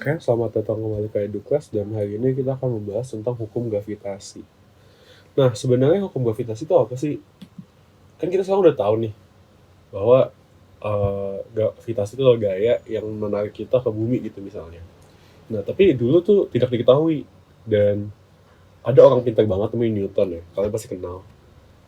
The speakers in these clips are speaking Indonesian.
Oke, selamat datang kembali ke Eduklas dan hari ini kita akan membahas tentang hukum gravitasi. Nah, sebenarnya hukum gravitasi itu apa sih? Kan kita sekarang udah tahu nih bahwa gravitasi itu adalah gaya yang menarik kita ke bumi gitu misalnya. Nah, tapi dulu tuh tidak diketahui dan ada orang pintar banget namanya Newton ya, kalian pasti kenal.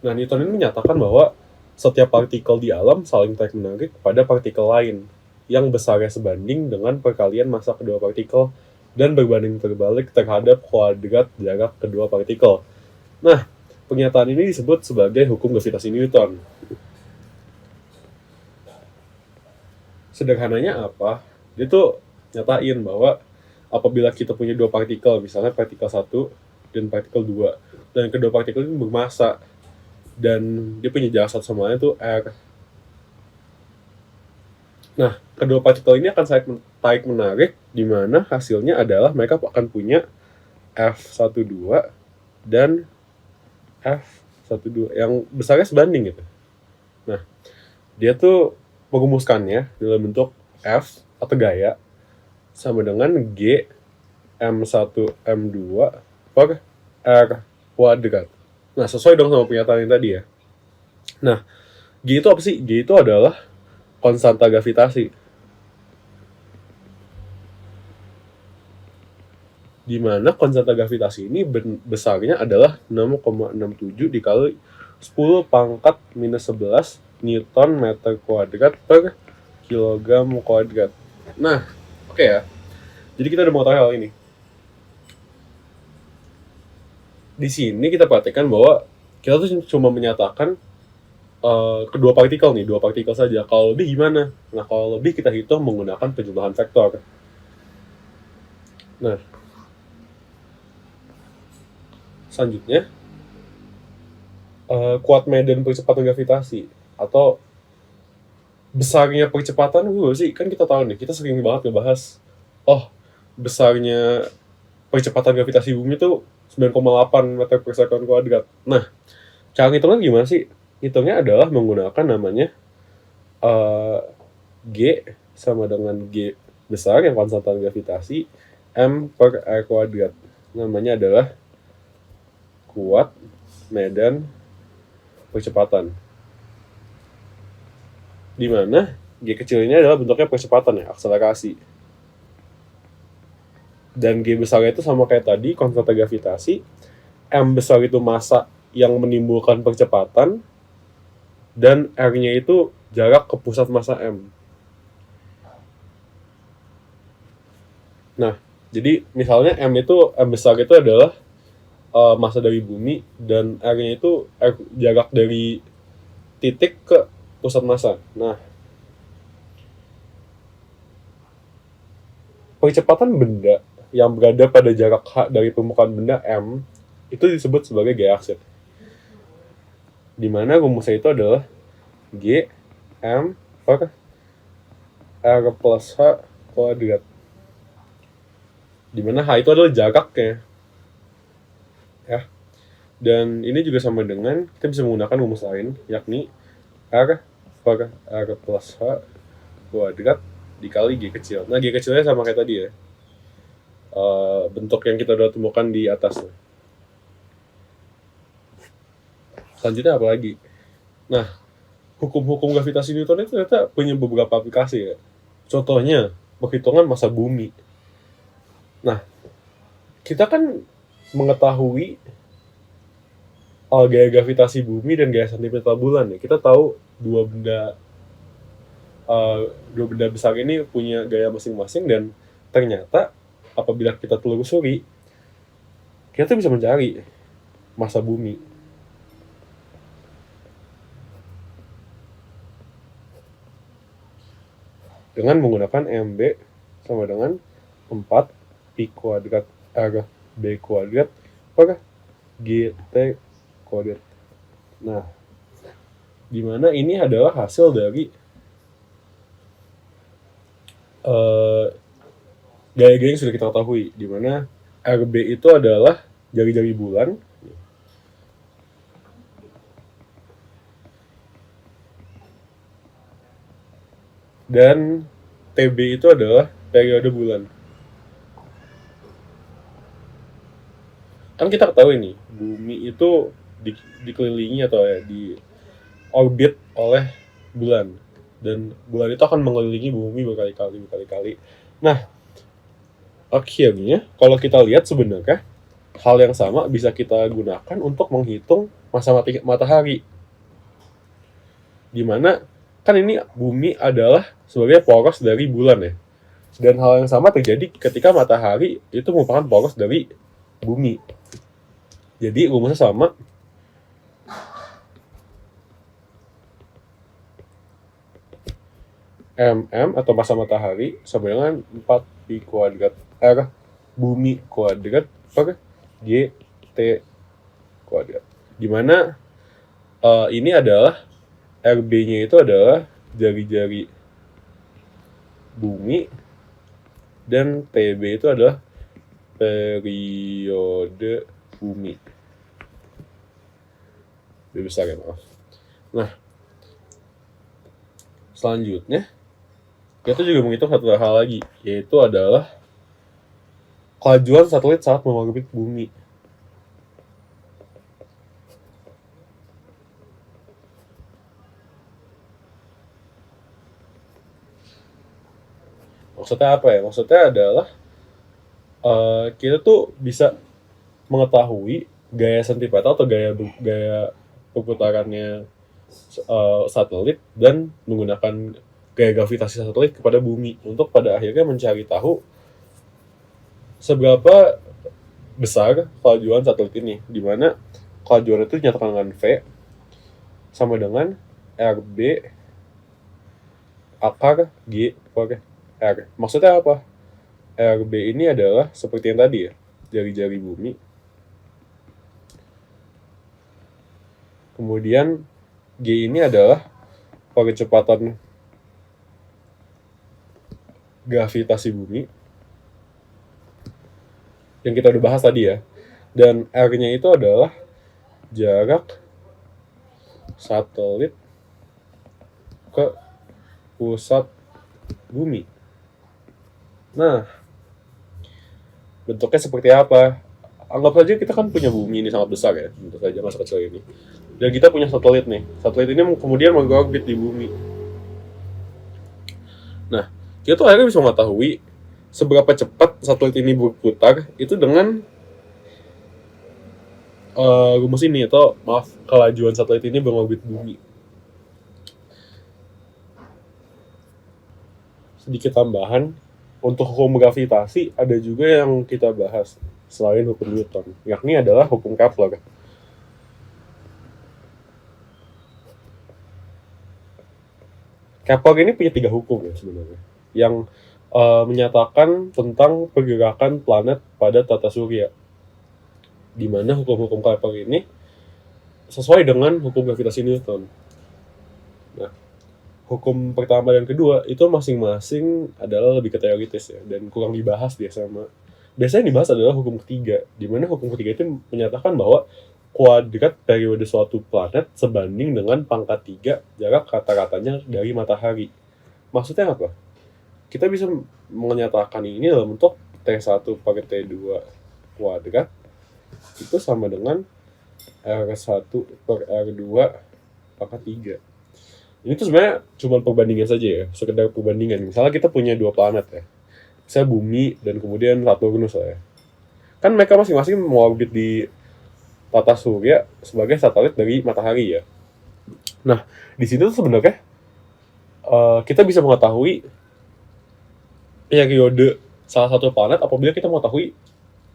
Nah, Newton ini menyatakan bahwa setiap partikel di alam saling tarik-menarik pada partikel lain yang besarnya sebanding dengan perkalian massa kedua partikel dan berbanding terbalik terhadap kuadrat jarak kedua partikel. Nah, pernyataan ini disebut sebagai hukum gravitasi Newton. Sederhananya apa? Dia tuh nyatain bahwa apabila kita punya dua partikel, misalnya partikel satu dan partikel 2, dan kedua partikel ini bermassa, dan dia punya jarak satu sama lain tuh R. Nah, kedua partikel ini akan tarik menarik, di mana hasilnya adalah mereka akan punya F12 dan F12 yang besarnya sebanding gitu. Nah, dia tuh merumuskannya dalam bentuk F atau gaya sama dengan G M1 M2 per R kuadrat. Nah, sesuai dong sama pernyataan yang tadi ya. Nah, G itu apa sih? G itu adalah konstanta gravitasi, di mana konstanta gravitasi ini besarnya adalah 6,67 dikali 10 pangkat minus 11 Newton meter kuadrat per kilogram kuadrat. Nah, oke ya. Jadi kita udah mengetahui hal ini. Di sini kita perhatikan bahwa kita tuh cuma menyatakan kedua partikel nih, dua partikel saja. Kalau lebih gimana? Nah, kalau lebih kita hitung menggunakan penjumlahan vektor. Nah, selanjutnya kuat medan percepatan gravitasi atau besarnya percepatan gue sih, kan kita tahu nih, kita sering banget ngebahas besarnya percepatan gravitasi bumi tuh 9,8 meter per second kuadrat. Nah, cara ngitungnya gimana sih? Hitungnya adalah menggunakan namanya G sama dengan G besar yang konstanta gravitasi M per R kuadrat. Namanya adalah kuat medan percepatan, di mana G kecil ini adalah bentuknya percepatan ya, akselerasi. Dan G besar itu sama kayak tadi, konstanta gravitasi. M besar itu massa yang menimbulkan percepatan, dan R-nya itu jarak ke pusat massa M. Nah, jadi misalnya M besar itu adalah massa dari bumi, dan R-nya itu jarak dari titik ke pusat massa. Nah, percepatan benda yang berada pada jarak h dari permukaan benda M itu disebut sebagai gaya aksir, di mana rumusnya itu adalah G M per R plus H kuadrat, di mana H itu adalah jaraknya ya. Dan ini juga sama dengan kita bisa menggunakan rumus lain, yakni R per R plus H kuadrat dikali G kecil. Nah, G kecilnya sama kayak tadi ya, bentuk yang kita udah temukan di atas. Selanjutnya apa lagi? Nah, hukum-hukum gravitasi Newton itu ternyata punya beberapa aplikasi ya. Contohnya, perhitungan massa bumi. Nah, kita kan mengetahui gaya gravitasi bumi dan gaya sentimeter bulan ya. Kita tahu dua benda besar ini punya gaya masing-masing, dan ternyata apabila kita telusuri, kita bisa mencari massa bumi dengan menggunakan MB sama dengan 4 pi kuadrat R B kuadrat per GT kuadrat. Nah, dimana ini adalah hasil dari gaya-gaya yang sudah kita ketahui, dimana RB itu adalah jari-jari bulan, dan TB itu adalah periode bulan. kan kita ketahui nih, bumi itu dikelilingi atau ya di orbit oleh bulan, dan bulan itu akan mengelilingi bumi berkali-kali. Nah, akhirnya kalau kita lihat sebenarnya hal yang sama bisa kita gunakan untuk menghitung masa mati matahari. Dimana kan ini bumi adalah sebagai poros dari bulan ya. Dan hal yang sama terjadi ketika matahari itu merupakan poros dari bumi. Jadi rumusnya sama. atau masa matahari sama dengan 4 pi kuadrat R bumi kuadrat per GT kuadrat. Dimana ini adalah RB-nya itu adalah jari-jari bumi dan TB itu adalah periode bumi. Lebih besar ya, maaf. Nah, selanjutnya kita juga menghitung satu hal lagi, yaitu adalah kelajuan satelit saat mengorbit bumi. Maksudnya apa ya? Maksudnya adalah kita tuh bisa mengetahui gaya sentimeter atau gaya perputarannya satelit dan menggunakan gaya gravitasi satelit kepada bumi untuk pada akhirnya mencari tahu seberapa besar kelajuan satelit ini, di mana kelajuan itu dinyatakan dengan V sama dengan RB akar G per R. Maksudnya apa? RB ini adalah seperti yang tadi ya, jari-jari bumi. Kemudian G ini adalah percepatan gravitasi bumi yang kita udah bahas tadi ya. Dan R-nya itu adalah jarak satelit ke pusat bumi. Nah, bentuknya seperti apa? Anggap saja kita kan punya bumi ini sangat besar ya, tentu saja masa kecil ini. Dan kita punya satelit nih. Satelit ini kemudian mengorbit di bumi. Nah, kita tuh akhirnya bisa mengetahui seberapa cepat satelit ini berputar itu dengan rumus ini, atau maaf, kelajuan satelit ini mengorbit bumi. Sedikit tambahan, untuk hukum gravitasi ada juga yang kita bahas selain hukum Newton, yakni adalah hukum Kepler. Kepler ini punya 3 hukum ya sebenarnya, yang menyatakan tentang pergerakan planet pada tata surya, di mana hukum-hukum Kepler ini sesuai dengan hukum gravitasi Newton. Nah, hukum pertama dan kedua itu masing-masing adalah lebih ke teoritis ya, dan kurang dibahas di SMA. Biasanya yang dibahas adalah hukum ketiga, di mana hukum ketiga itu menyatakan bahwa kuadrat periode suatu planet sebanding dengan pangkat 3 jarak rata-ratanya dari matahari. Maksudnya apa? Kita bisa menyatakan ini dalam bentuk T1 per T2 kuadrat itu sama dengan R1 per R2 pangkat 3. Ini tuh sebenarnya cuma perbandingan saja ya, sekedar perbandingan. Misalnya kita punya 2 planet ya, misalnya Bumi dan kemudian Saturnus lah ya. Kan mereka masing-masing mengorbit di tata surya sebagai satelit dari matahari ya. Nah, di sini tuh sebenarnya kita bisa mengetahui periode salah satu planet apabila kita mengetahui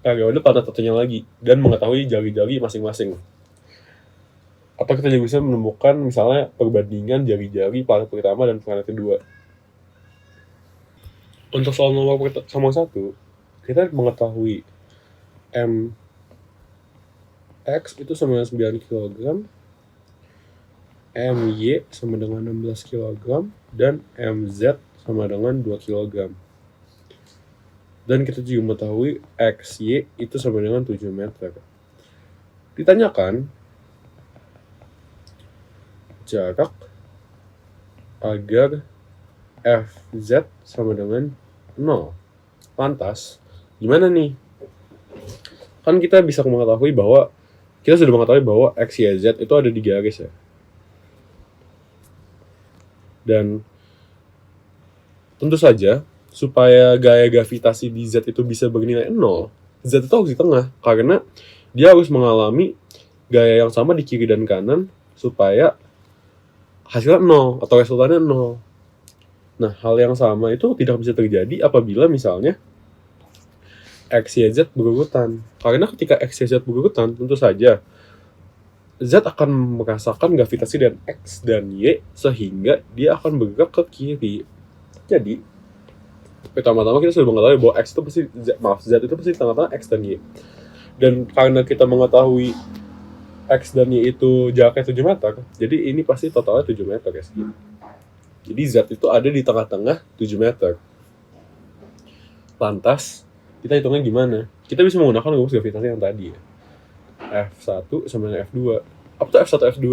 periode planet satunya lagi dan mengetahui jari-jari masing-masing. Atau kita juga bisa menemukan misalnya perbandingan jari-jari planet pertama dan planet kedua. Untuk soal nomor 1, kita mengetahui X itu sama dengan 9 kg, MY sama dengan 16 kg, dan MZ sama dengan 2 kg. Dan kita juga mengetahui XY itu sama dengan 7 meter. Ditanyakan jarak agar FZ sama dengan 0. Lantas, gimana nih? kan kita bisa mengetahui bahwa kita sudah mengetahui bahwa X, Y, Z itu ada di garis ya. Dan tentu saja supaya gaya gravitasi di Z itu bisa bernilai 0, Z itu harus di tengah karena dia harus mengalami gaya yang sama di kiri dan kanan supaya hasilnya 0 atau resultannya 0. Nah, hal yang sama itu tidak bisa terjadi apabila misalnya X, Y, Z berurutan. Karena ketika X, Y, Z berurutan, tentu saja Z akan merasakan gravitasi dan X dan Y sehingga dia akan bergerak ke kiri. Jadi, pertama-tama kita sudah mengetahui bahwa Z itu pasti tengah-tengah X dan Y. Dan karena kita mengetahui X dan Y itu jaraknya 7 meter, jadi ini pasti totalnya 7 meter ya. Jadi Z itu ada di tengah-tengah 7 meter. Lantas, kita hitungnya gimana? Kita bisa menggunakan rumus gravitasi yang tadi ya. F1 sama dengan F2. Apa tuh F1, F2?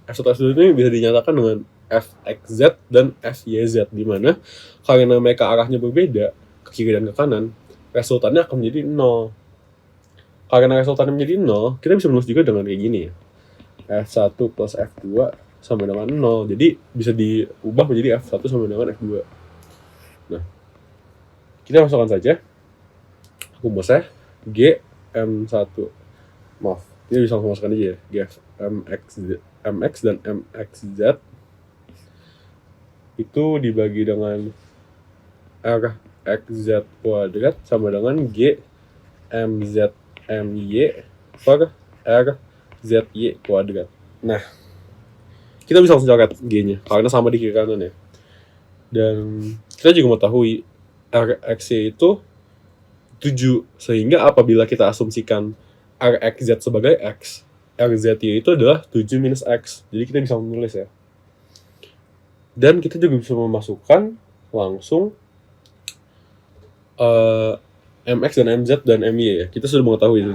F1, F2 ini bisa dinyatakan dengan Fxz dan Fyz, di mana karena mereka arahnya berbeda, ke kiri dan ke kanan, resultannya akan menjadi 0. Karena resultannya menjadi 0, kita bisa menulis juga dengan kayak gini ya. F1 plus F2 sama dengan 0. Jadi bisa diubah menjadi F1 sama dengan F2. Nah, kita masukkan saja rumusnya G M1. Maaf, kita bisa langsung masukkan aja ya. G MX dan MXZ itu dibagi dengan R XZ kuadrat sama dengan G MZ MY per R ZY kuadrat. Nah, kita bisa langsung coret G-nya karena sama di kiri kanan ya. Dan kita juga mengetahui RXY itu 7, sehingga apabila kita asumsikan RXZ sebagai X, RZY itu adalah 7 minus X. Jadi kita bisa menulis ya. Dan kita juga bisa memasukkan langsung MX dan MZ dan MY ya. Kita sudah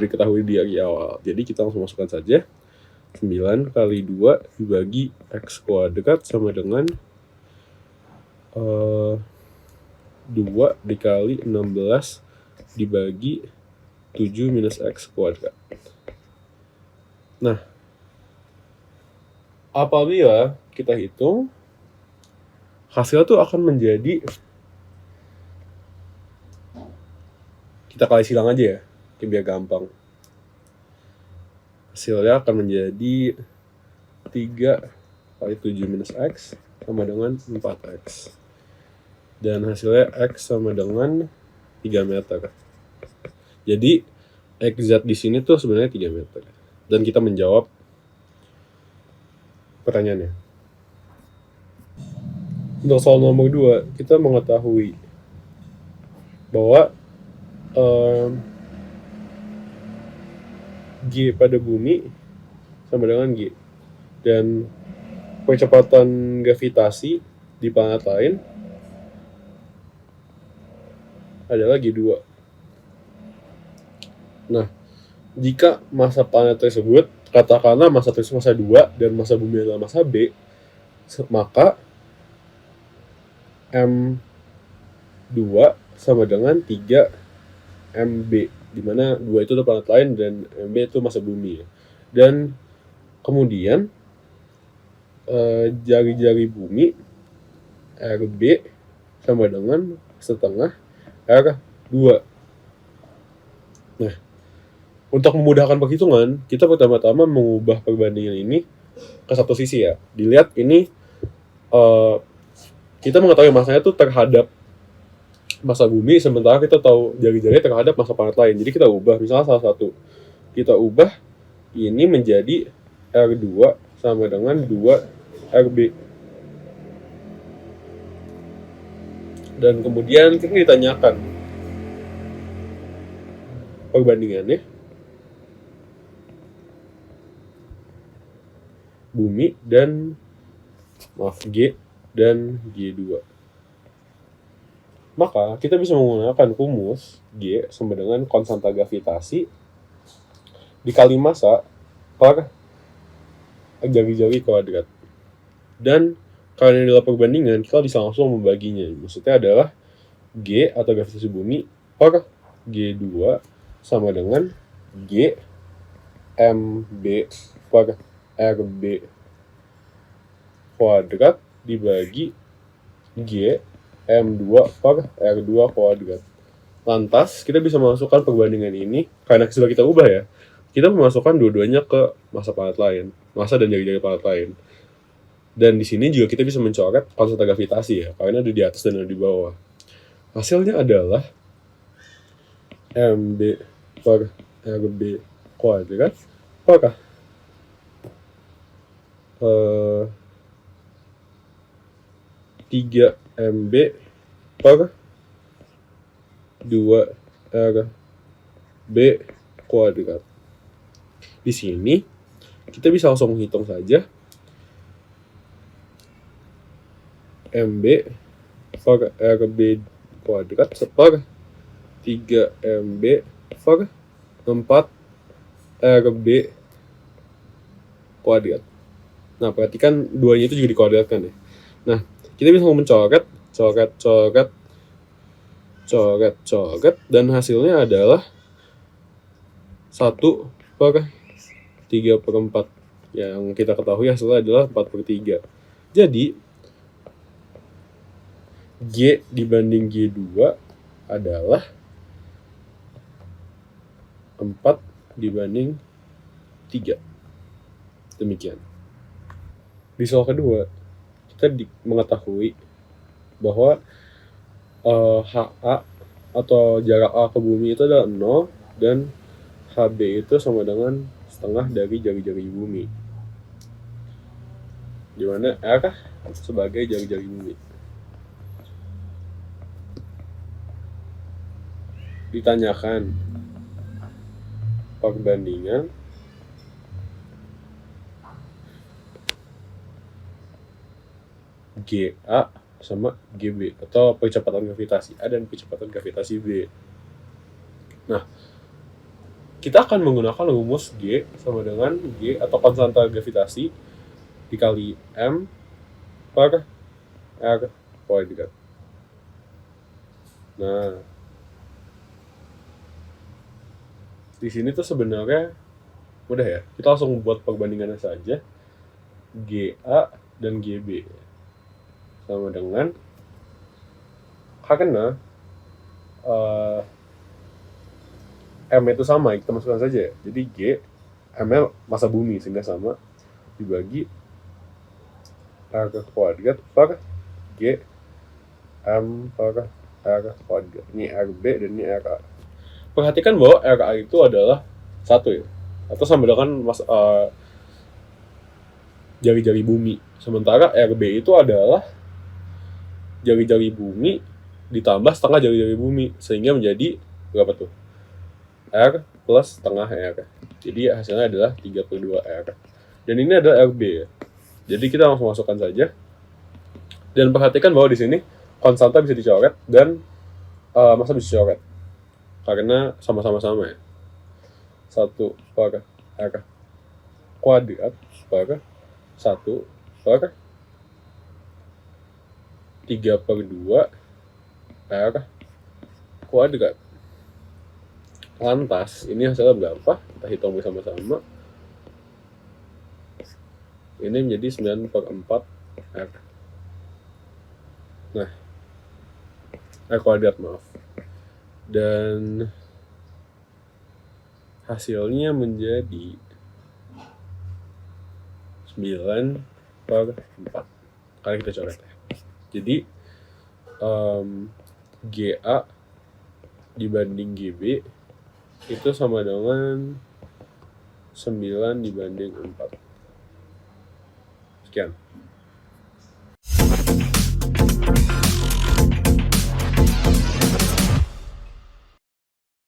diketahui di awal. Jadi kita langsung masukkan saja 9 kali 2 dibagi X kuadrat sama dengan 2 dikali 16 dibagi 7 minus X kuadrat. Nah, apabila kita hitung, hasilnya tuh akan menjadi, kita kali silang aja ya, biar gampang. Hasilnya akan menjadi 3 kali 7 minus X sama dengan 4X. Dan hasilnya X sama dengan 3 meter. Jadi, XZ di sini tuh sebenarnya 3 meter. Dan kita menjawab pertanyaannya. Untuk soal nomor 2, kita mengetahui bahwa G pada bumi sama dengan G. Dan percepatan gravitasi di planet lain adalah G2. Nah, jika massa planet tersebut, katakanlah massa tersebut massa 2 dan massa bumi adalah massa B, maka M2 sama dengan 3 MB, di mana 2 itu adalah planet lain dan MB itu massa bumi ya. Dan kemudian jari-jari bumi RB sama dengan setengah R2. Nah, untuk memudahkan perhitungan, kita pertama-tama mengubah perbandingan ini ke satu sisi ya. Dilihat ini kita mengetahui masanya itu terhadap massa bumi, sementara kita tahu jari-jari terhadap massa planet lain. Jadi kita ubah, misalnya salah satu, kita ubah ini menjadi R2 sama dengan 2 RB. Dan kemudian kita ditanyakan perbandingannya bumi dan G dan G2. Maka kita bisa menggunakan rumus G sama dengan konstanta gravitasi dikali massa per jari-jari kuadrat. Dan karena ini adalah perbandingan, kita bisa langsung membaginya. Maksudnya adalah G atau gravitasi bumi per G2 sama dengan G MB per RB kuadrat dibagi G M2 per R2 kuadrat. Lantas, kita bisa memasukkan perbandingan ini, karena sudah kita ubah ya, kita memasukkan dua-duanya ke massa planet lain, massa dan jari-jari planet lain. Dan di sini juga kita bisa mencoret konstanta gravitasi ya, karena ada di atas dan ada di bawah. Hasilnya adalah MB per RB kuadrat, apakah 3 MB per 2 RB kuadrat. Di sini kita bisa langsung menghitung saja MB per RB kuadrat per 3 MB per 4 RB kuadrat. Nah, perhatikan duanya itu juga dikuadratkan ya. Nah, kita bisa mencoret, coret, dan hasilnya adalah 1 per 3 per 4. Yang kita ketahui hasilnya adalah 4 per 3. Jadi, G dibanding G2 adalah 4 dibanding 3. Demikian. Di soal kedua, kita mengetahui bahwa HA atau jarak A ke bumi itu adalah 0 dan HB itu sama dengan setengah dari jari-jari bumi, di mana R sebagai jari-jari bumi. Ditanyakan perbandingan GA sama GB atau percepatan gravitasi A dan percepatan gravitasi B. Nah, kita akan menggunakan rumus G sama dengan G atau konstanta gravitasi dikali M per R kuadrat. Nah, di sini tuh sebenarnya mudah ya. Kita langsung buat perbandingannya saja. GA dan GB sama dengan, karena M itu sama, kita masukkan saja. Jadi G, M massa bumi sehingga sama, dibagi R kuadrat per G M per R kuadrat. Ini RB dan ini RA. Perhatikan bahwa RA itu adalah 1 ya, atau sama dengan jari-jari bumi. Sementara RB itu adalah jari-jari bumi ditambah setengah jari-jari bumi, sehingga menjadi berapa tuh? R plus setengah R. Jadi hasilnya adalah 3 per 2 R. Dan ini adalah RB ya. Jadi kita langsung masukkan saja. Dan perhatikan bahwa di sini konstanta bisa dicoret dan massa bisa dicoret, karena sama-sama ya. 1 per R kuadrat per 1 per 3 per 2 R kuadrat. Lantas, ini hasilnya berapa? Kita hitung bersama-sama. Ini menjadi 9 per 4 R. Nah, R kuadrat maaf. Dan hasilnya menjadi 9 per 4. Kali kita coret ya. Jadi GA dibanding GB itu sama dengan 9 dibanding 4. Sekian.